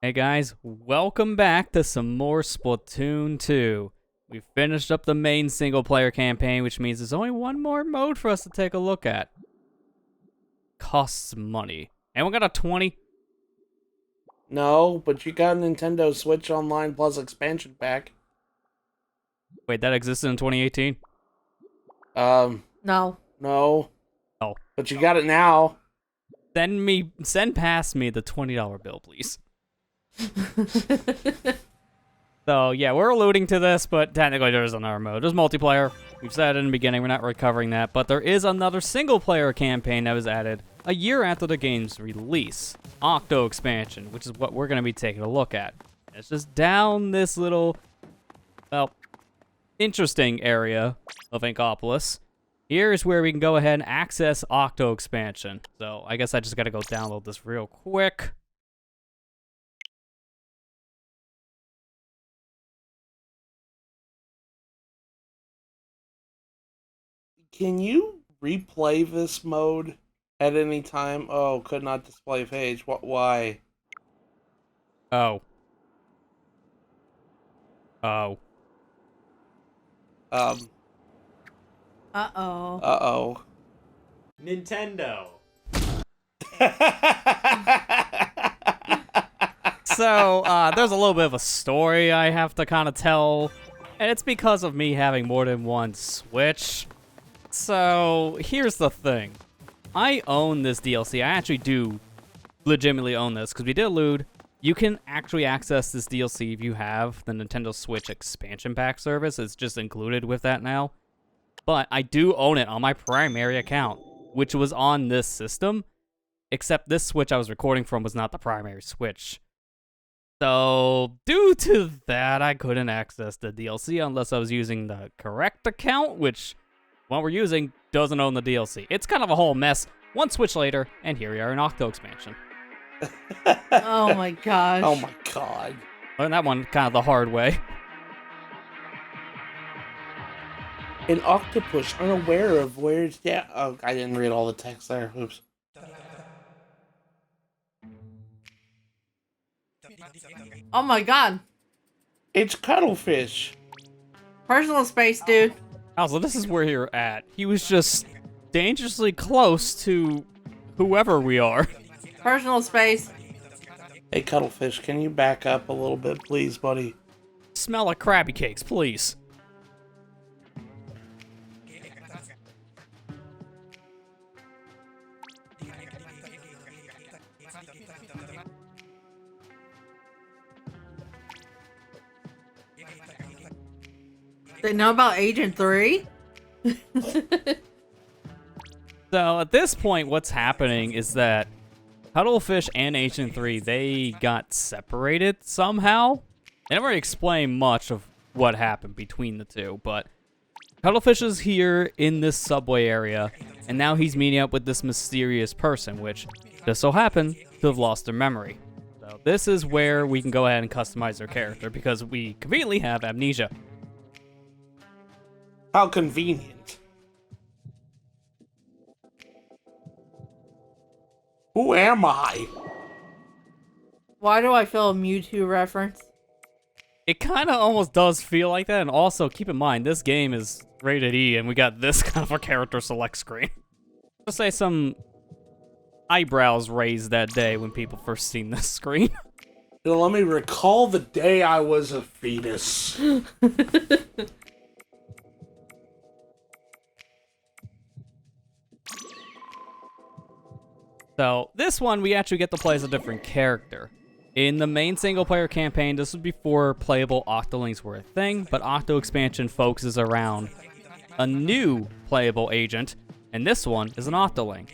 Hey guys, welcome back to some more Splatoon 2. We finished up the main single-player campaign, which means there's only one more mode for us to take a look at. Costs money. Anyone got a 20? No, but you got a Nintendo Switch Online Plus expansion pack. Wait, that existed in 2018? No. No. Oh. But you got it now. Send past me the $20 bill, please. So, yeah, we're alluding to this, but technically there is another mode. There's multiplayer. We've said it in the beginning, we're not really covering that, but there is another single-player campaign that was added a year after the game's release. Octo expansion, which is what we're going to be taking a look at. It's just down this little, well, interesting area of Inkopolis. Here's where we can go ahead and access Octo expansion. So, I guess I just got to go download this real quick. Can you replay this mode at any time? Oh, could not display page. What? Why? Oh. Um. Uh-oh. Nintendo. So, there's a little bit of a story I have to kind of tell, and it's because of me having more than one Switch. So, here's the thing. I own this DLC. I actually do legitimately own this, because we did allude, you can actually access this DLC if you have the Nintendo Switch expansion pack service. It's just included with that now. But I do own it on my primary account, which was on this system, except this Switch I was recording from was not the primary Switch. So, due to that, I couldn't access the DLC unless I was using the correct account, which one we're using doesn't own the DLC. It's kind of a whole mess. One Switch later, and here we are in Octo expansion. Oh my gosh. Oh my god. Learned that one kind of the hard way. An octopus unaware of where it's down. Oh, I didn't read all the text there. Oops. Oh my god. It's cuttlefish. Personal space, dude. Also, this is where you're at. He was just dangerously close to whoever we are. Personal space. Hey, cuttlefish, can you back up a little bit, please, buddy? Smell like Krabby Cakes, please. They know about Agent 3? So, at this point, what's happening is that Cuttlefish and Agent 3, they got separated somehow. They never explain much of what happened between the two, but Cuttlefish is here in this subway area, and now he's meeting up with this mysterious person, which just so happened to have lost their memory. So, this is where we can go ahead and customize their character, because we conveniently have amnesia. How convenient. Who am I? Why do I feel a Mewtwo reference? It kind of almost does feel like that, and also keep in mind, this game is rated E, and we got this kind of a character select screen. Just say some eyebrows raised that day when people first seen this screen. Now, let me recall the day I was a fetus. So, this one, we actually get to play as a different character. In the main single-player campaign, this was before playable Octolings were a thing, but Octo expansion focuses around a new playable agent, and this one is an Octoling.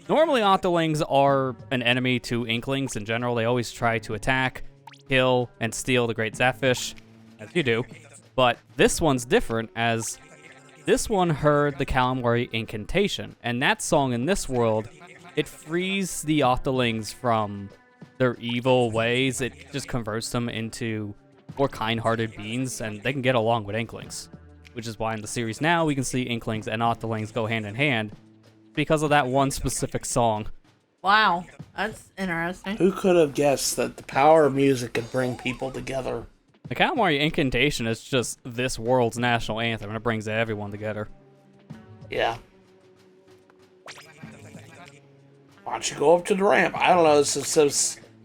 Normally, Octolings are an enemy to Inklings in general. They always try to attack, kill, and steal the Great Zapfish, as you do. But this one's different, as this one heard the Calamari Incantation, and that song in this world, it frees the Octolings from their evil ways. It just converts them into more kind-hearted beings, and they can get along with Inklings. Which is why in the series now, we can see Inklings and Octolings go hand in hand, because of that one specific song. Wow, that's interesting. Who could have guessed that the power of music could bring people together? The Katamari Incantation is just this world's national anthem, and it brings everyone together. Yeah. Why don't you go up to the ramp? I don't know, it's a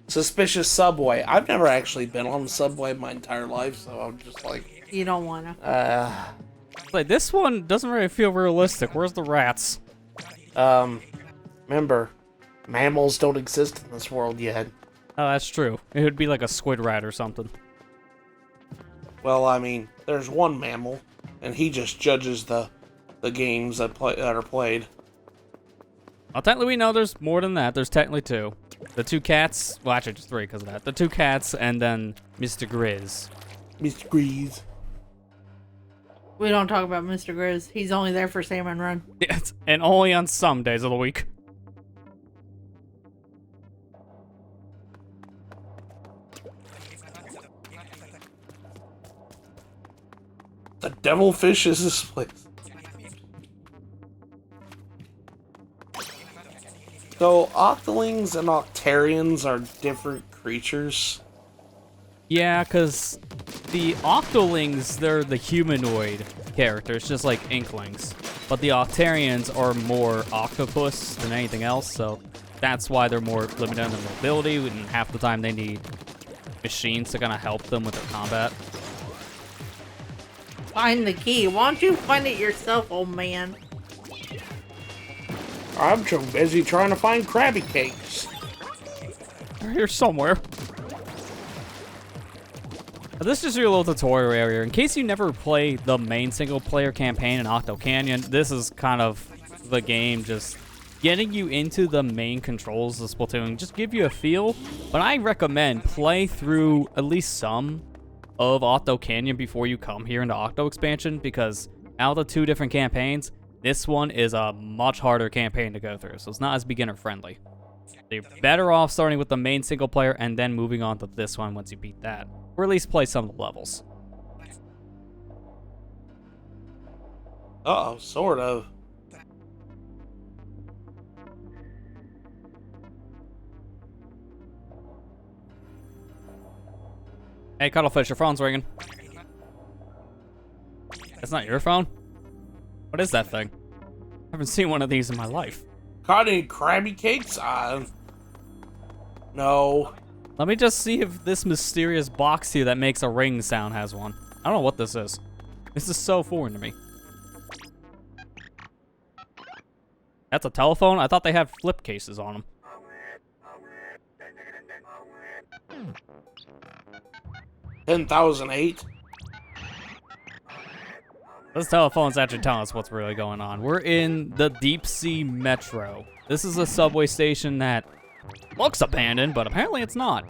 suspicious subway. I've never actually been on the subway my entire life, so I'm just like... You don't wanna. Like, this one doesn't really feel realistic. Where's the rats? Remember, mammals don't exist in this world yet. Oh, that's true. It would be like a squid rat or something. Well, I mean, there's one mammal, and he just judges the games that are played. Well, technically we know there's more than that. There's technically two. The two cats, well actually just three because of that. The two cats and then Mr. Grizz. Mr. Grease. We don't talk about Mr. Grizz. He's only there for Salmon Run. Yes, and only on some days of the week. The devilfish is this place. So, Octolings and Octarians are different creatures. Yeah, because the Octolings, they're the humanoid characters, just like Inklings. But the Octarians are more octopus than anything else, so that's why they're more limited in their mobility, and half the time they need machines to kind of help them with their combat. Find the key. Why don't you find it yourself, old man? I'm too busy trying to find Krabby Cakes. They're here somewhere. This is your little tutorial area. In case you never play the main single-player campaign in Octo Canyon, this is kind of the game just getting you into the main controls of Splatoon. Just give you a feel, but I recommend play through at least some of Octo Canyon before you come here into Octo Expansion, because out of the two different campaigns, this one is a much harder campaign to go through, so it's not as beginner-friendly. So you're better off starting with the main single-player and then moving on to this one once you beat that. Or at least play some of the levels. Uh-oh, sort of. Hey, Cuttlefish, your phone's ringing. That's not your phone? What is that thing? I haven't seen one of these in my life. Caught any Krabby Cakes? No. Let me just see if this mysterious box here that makes a ring sound has one. I don't know what this is. This is so foreign to me. That's a telephone? I thought they had flip cases on them. 10,008. This telephone's actually telling us what's really going on. We're in the Deep Sea Metro. This is a subway station that looks abandoned, but apparently it's not.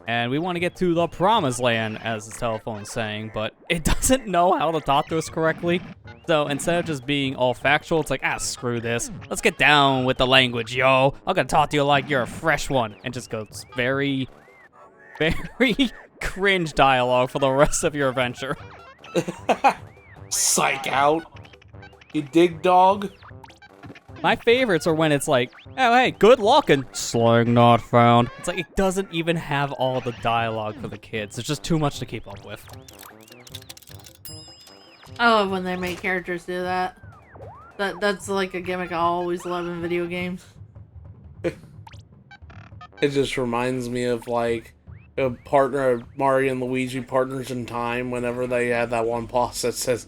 And we want to get to the promised land, as the telephone's saying, but it doesn't know how to talk to us correctly. So instead of just being all factual, it's like, screw this. Let's get down with the language, yo. I'm gonna talk to you like you're a fresh one. And just goes very, very cringe dialogue for the rest of your adventure. Psych out. You dig, dog? My favorites are when it's like, oh, hey, good luck and slang not found. It's like it doesn't even have all the dialogue for the kids. It's just too much to keep up with. I love when they make characters do that. That's like a gimmick I always love in video games. It just reminds me of like a partner, Mario and Luigi Partners in Time, whenever they had that one boss that says,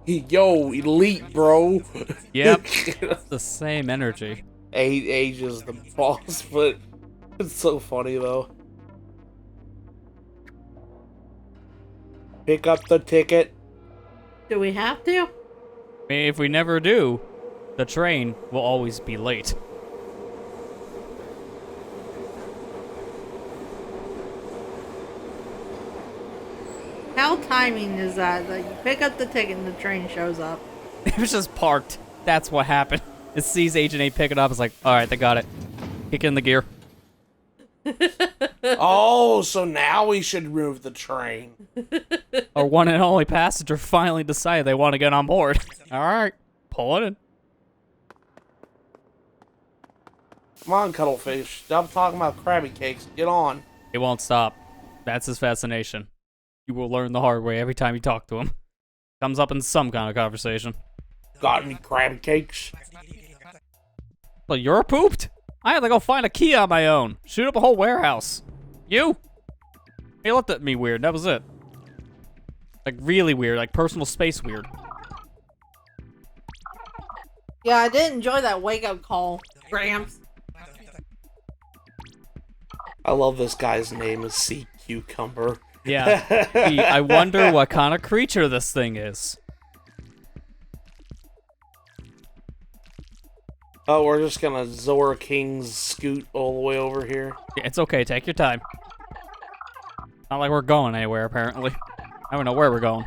yo, elite, bro. Yep. It's the same energy. Age is the boss, but it's so funny though. Pick up the ticket. Do we have to? I mean, if we never do, the train will always be late. How timing is that? Like, you pick up the ticket and the train shows up. It was just parked. That's what happened. It sees Agent 8 pick it up. It's like, all right, they got it. Kick in the gear. Oh, so now we should move the train. Our one and only passenger finally decided they want to get on board. All right, pull it in. Come on, Cuttlefish. Stop talking about Krabby Cakes. Get on. He won't stop. That's his fascination. You will learn the hard way every time you talk to him. Comes up in some kind of conversation. Got any Krabby Cakes? Well, you're pooped? I had to go find a key on my own. Shoot up a whole warehouse. You? He looked at me weird. That was it. Like, really weird. Like, personal space weird. Yeah, I did enjoy that wake-up call, Gramps. I love this guy's name is Sea Cucumber. Yeah. I wonder what kind of creature this thing is. Oh, we're just gonna Zora King's scoot all the way over here. Yeah, it's okay. Take your time. Not like we're going anywhere, apparently. I don't know where we're going.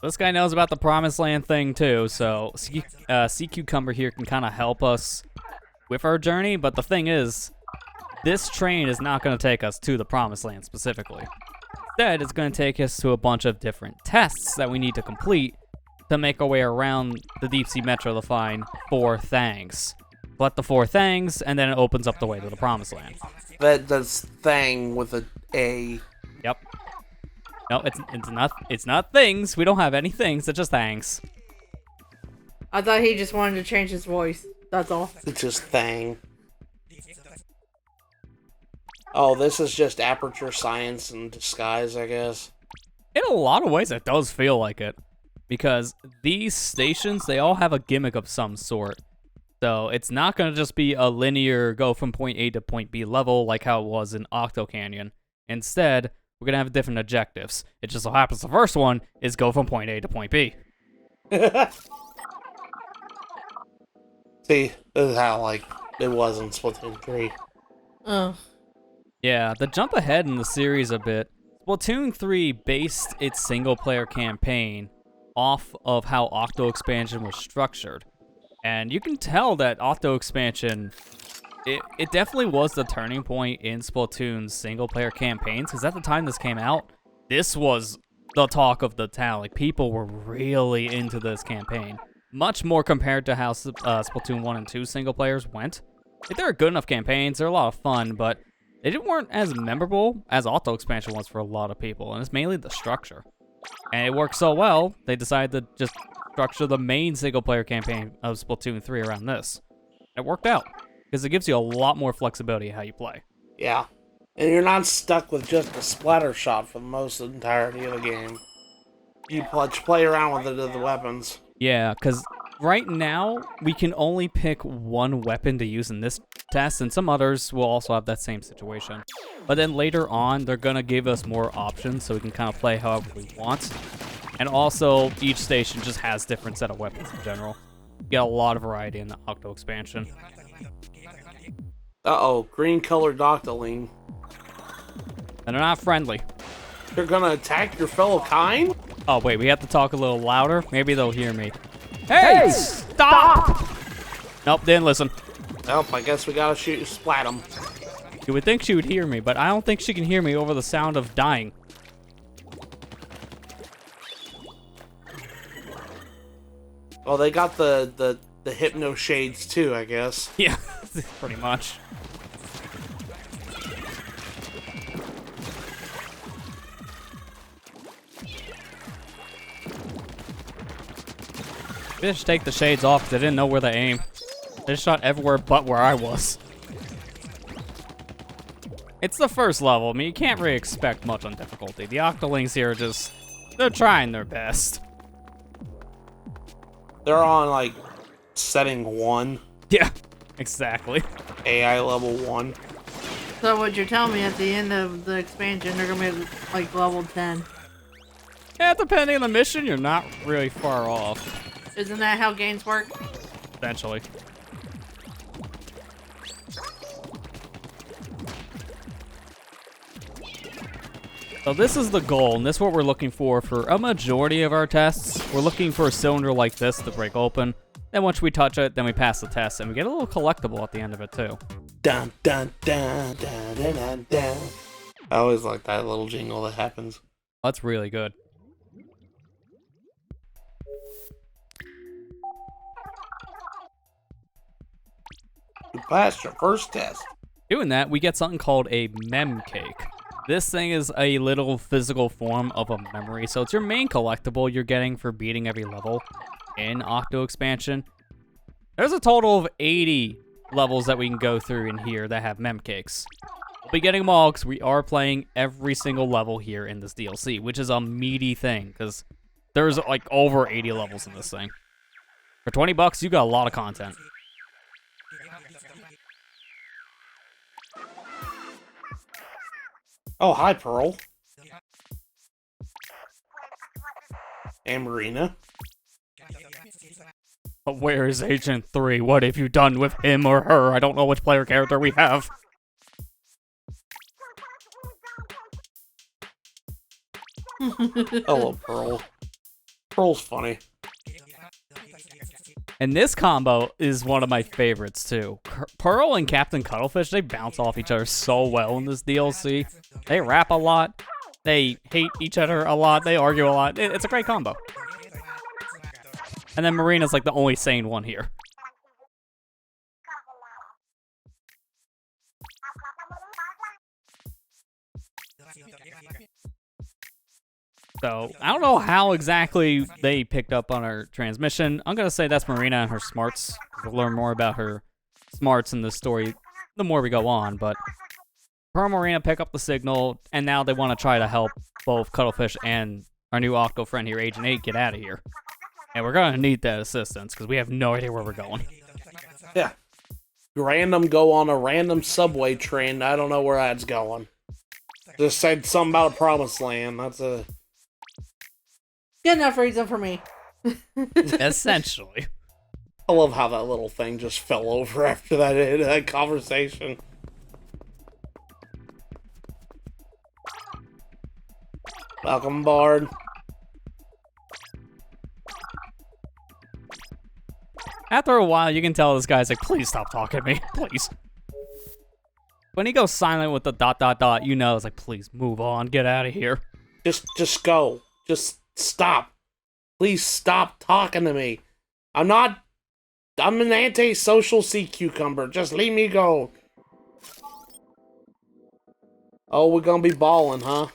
This guy knows about the Promised Land thing, too, so Sea Cucumber here can kind of help us with our journey, but the thing is, this train is not going to take us to the Promised Land specifically. Instead, it's going to take us to a bunch of different tests that we need to complete to make our way around the Deep Sea Metro to find 4 Thangs. Collect the 4 Thangs, and then it opens up the way to the Promised Land. That's Thang with a A. Yep. No, it's not things. We don't have any things. It's just Thangs. I thought he just wanted to change his voice. That's all. It's just Thang. Oh, this is just aperture science in disguise, I guess. In a lot of ways, it does feel like it. Because these stations, they all have a gimmick of some sort. So it's not going to just be a linear go from point A to point B level like how it was in Octo Canyon. Instead, we're going to have different objectives. It just so happens the first one is go from point A to point B. See, this is how, like, it was in Splatoon 3. Oh. Yeah, the jump ahead in the series a bit. Splatoon 3 based its single-player campaign off of how Octo Expansion was structured. And you can tell that Octo Expansion, it definitely was the turning point in Splatoon's single-player campaigns, because at the time this came out, this was the talk of the town. Like, people were really into this campaign. Much more compared to how Splatoon 1 and 2 single-players went. Like, they're good enough campaigns, they're a lot of fun, but they weren't as memorable as Octo Expansion was for a lot of people, and it's mainly the structure. And it worked so well, they decided to just structure the main single-player campaign of Splatoon 3 around this. It worked out, because it gives you a lot more flexibility in how you play. Yeah. And you're not stuck with just a splatter shot for most of the entirety of the game. You play around with the weapons. Yeah, because right now, we can only pick one weapon to use in this test, and some others will also have that same situation. But then later on, they're going to give us more options so we can kind of play however we want. And also, each station just has different set of weapons in general. You get a lot of variety in the Octo Expansion. Uh-oh, green-colored Octoling. And they're not friendly. They're gonna attack your fellow kind? Oh, wait, we have to talk a little louder? Maybe they'll hear me. Hey, stop! Nope, didn't listen. Nope, I guess we gotta splat them. You would think she would hear me, but I don't think she can hear me over the sound of dying. Well, they got the hypno shades too, I guess. Yeah, pretty much. They just take the shades off because they didn't know where to aim. They just shot everywhere but where I was. It's the first level. I mean, you can't really expect much on difficulty. The Octolings here are just... they're trying their best. They're on, like, setting 1. Yeah, exactly. AI level 1. So what you're telling me at the end of the expansion, they're gonna be like level 10. Yeah, depending on the mission, you're not really far off. Isn't that how games work? Eventually. So this is the goal, and this is what we're looking for a majority of our tests. We're looking for a cylinder like this to break open. Then once we touch it, then we pass the test, and we get a little collectible at the end of it too. Dun dun dun dun dun dun dun. I always like that little jingle that happens. That's really good. You passed your first test. Doing that, we get something called a mem cake. This thing is a little physical form of a memory, so it's your main collectible you're getting for beating every level in Octo expansion. There's a total of 80 levels that we can go through in here that have mem cakes. We'll be getting them all because we are playing every single level here in this DLC, which is a meaty thing because there's like over 80 levels in this thing. For 20 bucks, you got a lot of content. Oh, hi, Pearl. And Marina. But where is Agent 3? What have you done with him or her? I don't know which player character we have. Hello, Pearl. Pearl's funny. And this combo is one of my favorites, too. Pearl and Captain Cuttlefish, they bounce off each other so well in this DLC. They rap a lot. They hate each other a lot. They argue a lot. It's a great combo. And then Marina's like the only sane one here. So, I don't know how exactly they picked up on our transmission. I'm going to say that's Marina and her smarts. We'll learn more about her smarts in this story the more we go on, but her and Marina pick up the signal, and now they want to try to help both Cuttlefish and our new Octo friend here, Agent 8, get out of here. And we're going to need that assistance, because we have no idea where we're going. Yeah. Random go on a random subway train. I don't know where that's going. Just said something about a promised land. That's a... Good enough reason for me. Essentially. I love how that little thing just fell over after that conversation. Welcome aboard. After a while, you can tell this guy's like, please stop talking to me, please. When he goes silent with the ... you know, it's like, please move on, get out of here. Just go. Just stop. Please stop talking to me. I'm an anti-social sea cucumber. Just leave me go. Oh, we're gonna be balling, huh?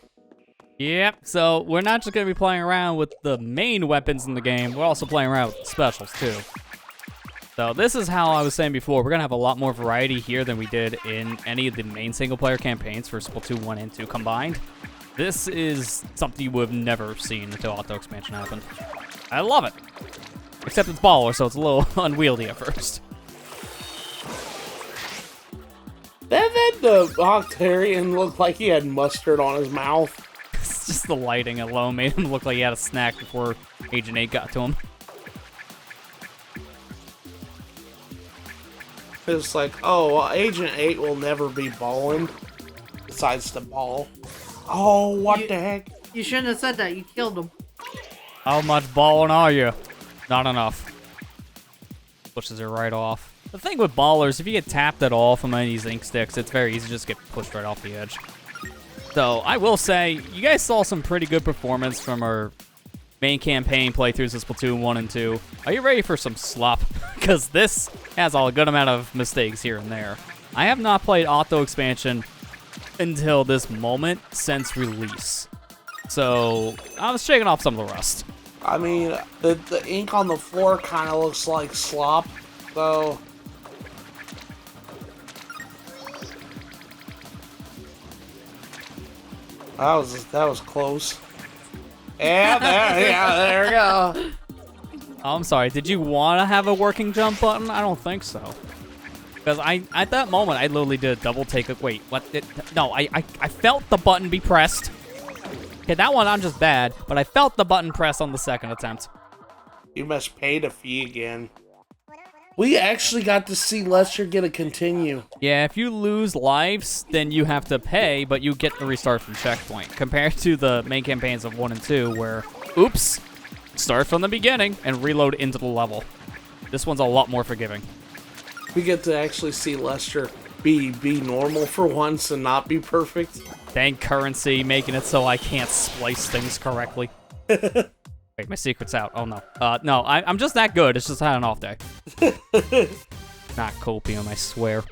Yep, so we're not just gonna be playing around with the main weapons in the game, we're also playing around with the specials too. So this is how I was saying before, we're gonna have a lot more variety here than we did in any of the main single-player campaigns for Splatoon 1 and 2 combined. This is something you would have never seen until Octo expansion happened. I love it! Except it's baller, so it's a little unwieldy at first. Then the Octarian looked like he had mustard on his mouth. It's just the lighting alone made him look like he had a snack before Agent 8 got to him. It's like, oh, Agent 8 will never be balling. Decides to ball. Oh, what the heck? You shouldn't have said that. You killed him. How much balling are you? Not enough. Pushes it right off. The thing with ballers, if you get tapped at all from any of these ink sticks, it's very easy to just get pushed right off the edge. So, I will say, you guys saw some pretty good performance from our main campaign playthroughs of Splatoon 1 and 2. Are you ready for some slop? Because this has a good amount of mistakes here and there. I have not played Octo expansion until this moment since release. So, I was shaking off some of the rust. I mean, the ink on the floor kind of looks like slop, so... That was close. Yeah, there we go. Oh, I'm sorry. Did you want to have a working jump button? I don't think so. Because at that moment, I literally did a double take. Wait, what? No, I felt the button be pressed. Okay, that one I'm just bad, but I felt the button press on the second attempt. You must pay the fee again. We actually got to see Lester get a continue. Yeah, if you lose lives, then you have to pay, but you get the restart from checkpoint. Compared to the main campaigns of 1 and 2, where, oops, start from the beginning and reload into the level. This one's a lot more forgiving. We get to actually see Lester be normal for once and not be perfect. Thank currency, making it so I can't splice things correctly. Wait, my secret's out. Oh, no. No, I'm just that good. It's just I had an off day. not copium, I swear.